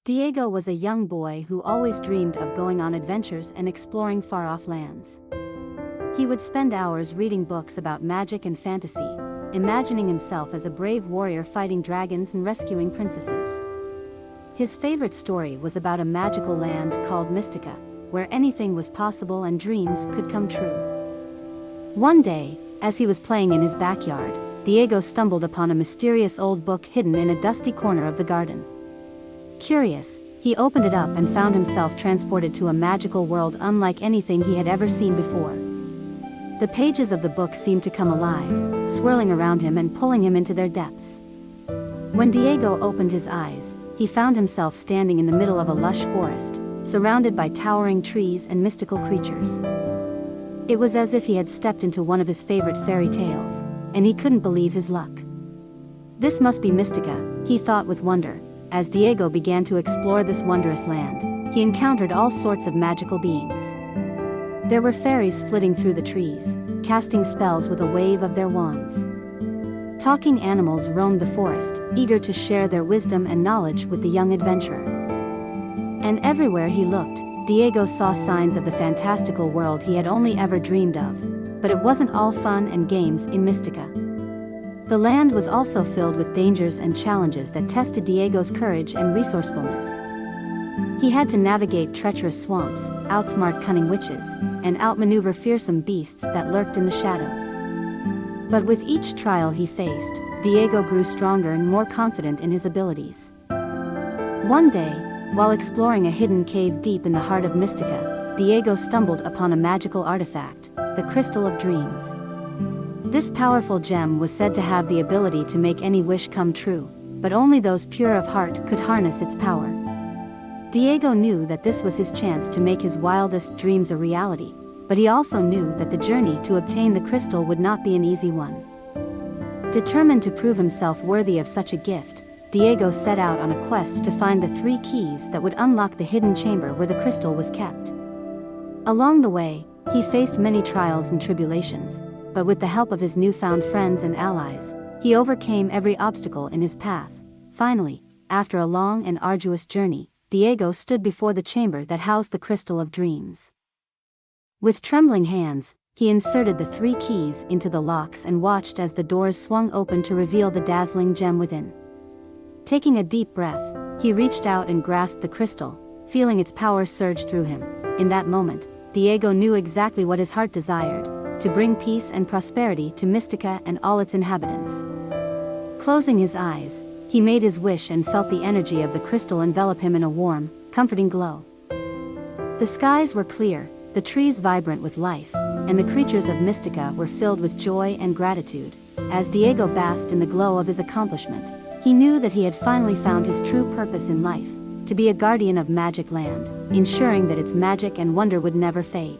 Diego was a young boy who always dreamed of going on adventures and exploring far-off lands. He would spend hours reading books about magic and fantasy, imagining himself as a brave warrior fighting dragons and rescuing princesses. His favorite story was about a magical land called Mystica, where anything was possible and dreams could come true. One day, as he was playing in his backyard, Diego stumbled upon a mysterious old book hidden in a dusty corner of the garden. Curious, he opened it up and found himself transported to a magical world unlike anything he had ever seen before. The pages of the book seemed to come alive, swirling around him and pulling him into their depths. When Diego opened his eyes, he found himself standing in the middle of a lush forest, surrounded by towering trees and mystical creatures. It was as if he had stepped into one of his favorite fairy tales, and he couldn't believe his luck. This must be Mystica, he thought with wonder. As Diego began to explore this wondrous land, he encountered all sorts of magical beings. There were fairies flitting through the trees, casting spells with a wave of their wands. Talking animals roamed the forest, eager to share their wisdom and knowledge with the young adventurer. And everywhere he looked, Diego saw signs of the fantastical world he had only ever dreamed of. But it wasn't all fun and games in Mystica. The land was also filled with dangers and challenges that tested Diego's courage and resourcefulness. He had to navigate treacherous swamps, outsmart cunning witches, and outmaneuver fearsome beasts that lurked in the shadows. But with each trial he faced, Diego grew stronger and more confident in his abilities. One day, while exploring a hidden cave deep in the heart of Mystica, Diego stumbled upon a magical artifact, the Crystal of Dreams. This powerful gem was said to have the ability to make any wish come true, but only those pure of heart could harness its power. Diego knew that this was his chance to make his wildest dreams a reality, but he also knew that the journey to obtain the crystal would not be an easy one. Determined to prove himself worthy of such a gift, Diego set out on a quest to find the 3 keys that would unlock the hidden chamber where the crystal was kept. Along the way, he faced many trials and tribulations, but with the help of his newfound friends and allies, he overcame every obstacle in his path. Finally, after a long and arduous journey, Diego stood before the chamber that housed the Crystal of Dreams. With trembling hands, he inserted the 3 keys into the locks and watched as the doors swung open to reveal the dazzling gem within. Taking a deep breath, he reached out and grasped the crystal, feeling its power surge through him. In that moment, Diego knew exactly what his heart desired: to bring peace and prosperity to Mystica and all its inhabitants. Closing his eyes, he made his wish and felt the energy of the crystal envelop him in a warm, comforting glow. The skies were clear, the trees vibrant with life, and the creatures of Mystica were filled with joy and gratitude. As Diego basked in the glow of his accomplishment, he knew that he had finally found his true purpose in life: to be a guardian of MagicLand, ensuring that its magic and wonder would never fade.